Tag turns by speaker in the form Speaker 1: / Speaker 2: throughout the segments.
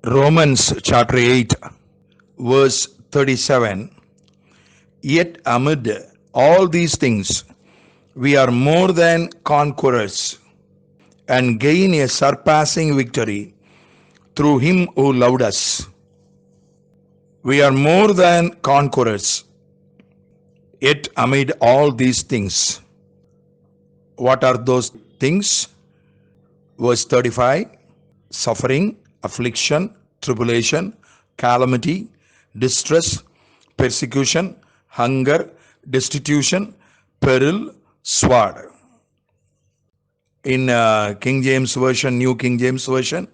Speaker 1: Romans chapter 8, verse 37. Yet amid all these things, we are more than conquerors and gain a surpassing victory through him who loved us. We are more than conquerors. Yet amid all these things, what are those things? Verse 35. Suffering, affliction, tribulation, calamity, distress, persecution, hunger, destitution, peril, sword. In King James Version, New King James Version,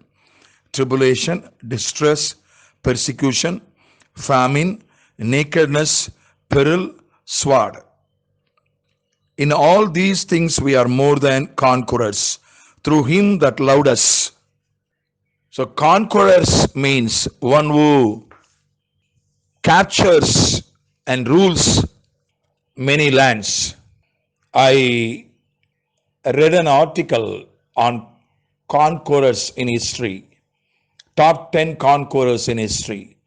Speaker 1: tribulation, distress, persecution, famine, nakedness, peril, sword. In all these things we are more than conquerors through him that loved us. So conquerors means one who captures and rules many lands. I read an article on conquerors in history, top 10 conquerors in history.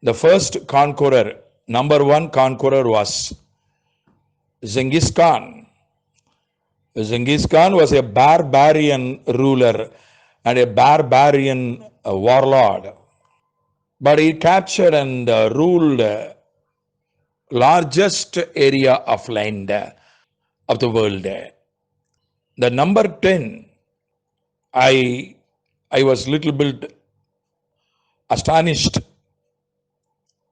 Speaker 1: The first conqueror, number one conqueror was Genghis Khan. Genghis Khan was a barbarian ruler and a barbarian warlord. But he captured and ruled largest area of land of the world. The number 10, I was little bit astonished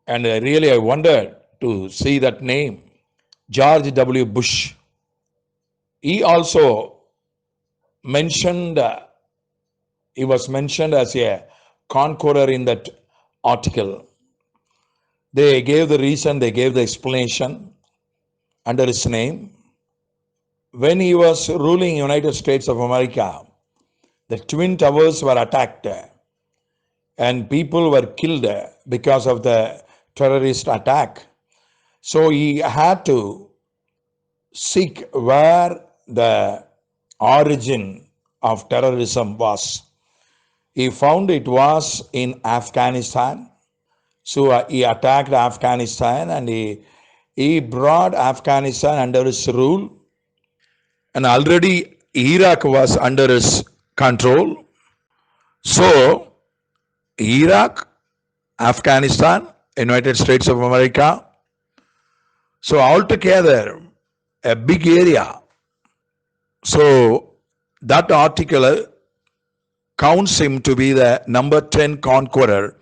Speaker 1: and really I wondered to see that name, George W. Bush. He also mentioned, he was mentioned as a conqueror in that article. They gave the reason, they gave the explanation under his name. When he was ruling United States of America, the Twin Towers were attacked and people were killed because of the terrorist attack. So he had to seek where the origin of terrorism was. He found it was in Afghanistan. So he attacked Afghanistan and he brought Afghanistan under his rule. And already Iraq was under his control. So Iraq, Afghanistan, United States of America. So altogether, a big area. So that article counts him to be the number 10 conqueror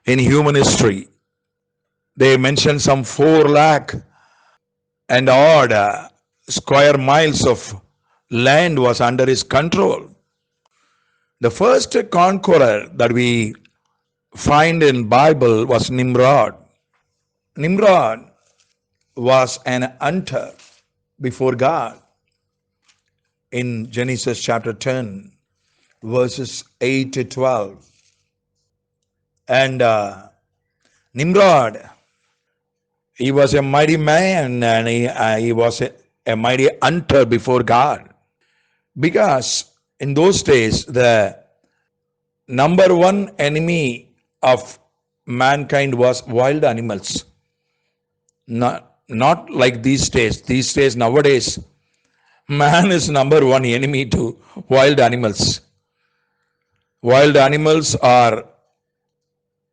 Speaker 1: in human history. They mention some 4 lakh and odd square miles of land was under his control. The first conqueror that we find in Bible was Nimrod. Nimrod was an hunter before God. In Genesis chapter 10, verses 8 to 12. And Nimrod, he was a mighty man and he was a mighty hunter before God. Because in those days, the number one enemy of mankind was wild animals. Not like these days. These days, nowadays, man is number one enemy to wild animals. Wild animals are,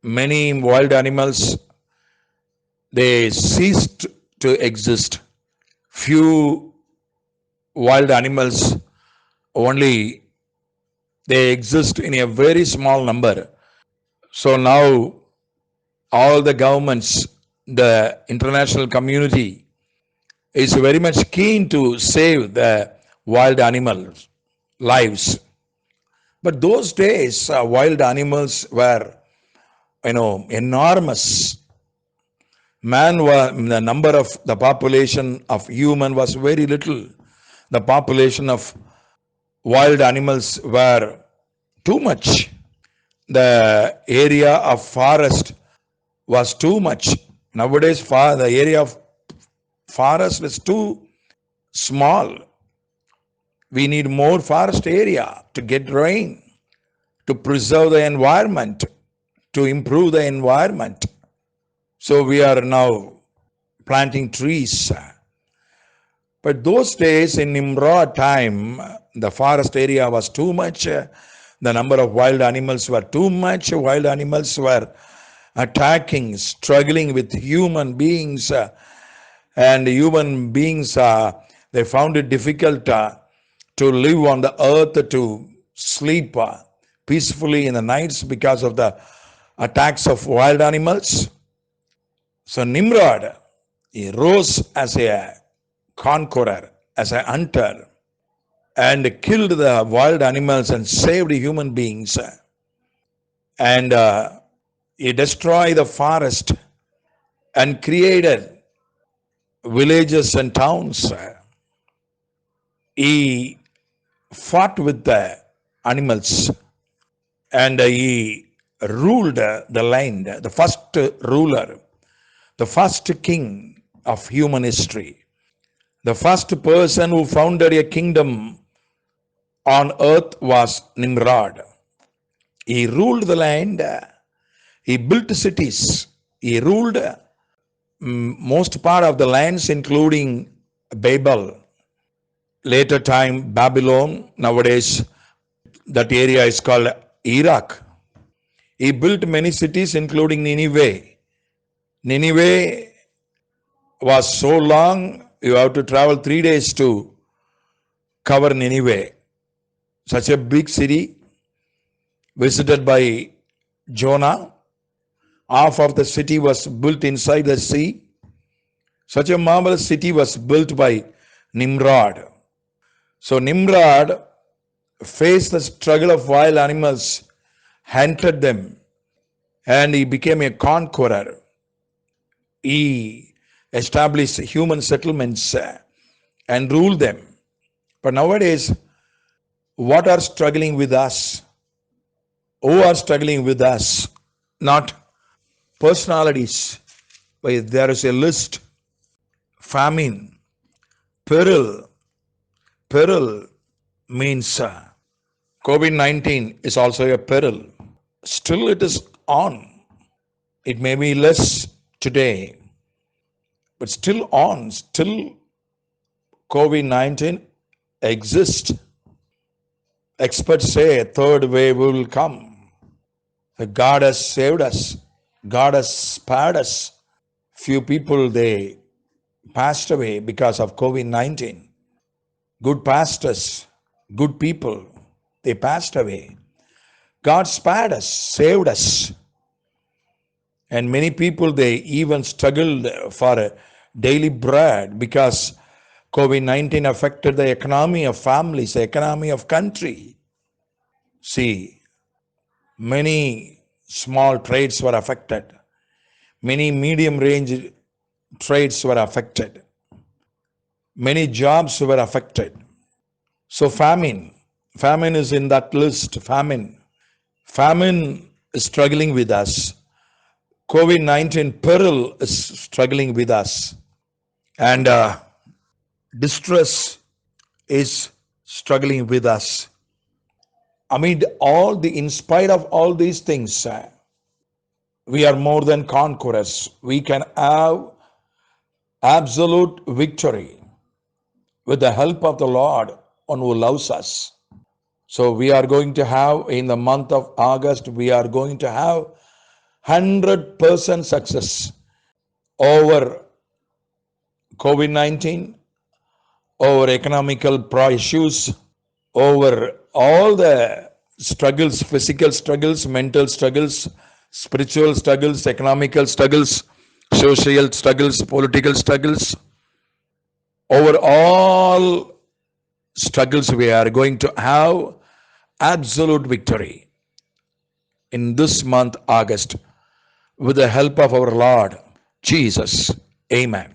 Speaker 1: many wild animals, they ceased to exist. Few wild animals only, they exist in a very small number. So now all the governments, the international community is very much keen to save the wild animals' lives. But those days, wild animals were, enormous. Man was, the number of the population of human was very little. The population of wild animals were too much. The area of forest was too much. Nowadays, the area of forest is too small. We need more forest area to get rain. to preserve the environment, to improve the environment. So we are now planting trees. But those days in Nimrod time, the forest area was too much. The number of wild animals were too much. Wild animals were attacking, struggling with human beings. And human beings, they found it difficult to live on the earth, to sleep peacefully in the nights because of the attacks of wild animals. So Nimrod, he rose as a conqueror, as a hunter, and killed the wild animals and saved human beings. And he destroyed the forest and created villages and towns. He fought with the animals and he ruled the land, the first ruler, the first king of human history. The first person who founded a kingdom on earth was Nimrod. He ruled the land, he built cities, he ruled most part of the lands, including Babel, later time Babylon. Nowadays, that area is called Iraq. He built many cities, including Nineveh. Nineveh was so long, you have to travel 3 days to cover Nineveh. Such a big city, visited by Jonah. Half of the city was built inside the sea. Such a marvelous city was built by Nimrod. So Nimrod faced the struggle of wild animals, hunted them, and he became a conqueror. He established human settlements and ruled them. But nowadays, what are struggling with us? Who are struggling with us? Not personalities, but there is a list. Famine, peril. Peril means COVID-19 is also a peril. Still it is on. It may be less today, but still on. Still COVID-19 exists. Experts say a third wave will come. God has saved us. God has spared us. Few people, they passed away because of COVID-19. Good pastors, good people, they passed away. God spared us, saved us. And many people, they even struggled for daily bread because COVID-19 affected the economy of families, the economy of country. See, many small trades were affected. Many medium range trades were affected. Many jobs were affected. So famine is in that list. Famine is struggling with us. COVID-19 peril is struggling with us. And distress is struggling with us. In spite of all these things, we are more than conquerors. We can have absolute victory with the help of the Lord, one who loves us. So we are going to have, in the month of August, we are going to have 100% success over COVID-19, over economical issues, over all the struggles, physical struggles, mental struggles, spiritual struggles, economical struggles, social struggles, political struggles. Over all struggles, we are going to have absolute victory in this month, August, with the help of our Lord Jesus. Amen.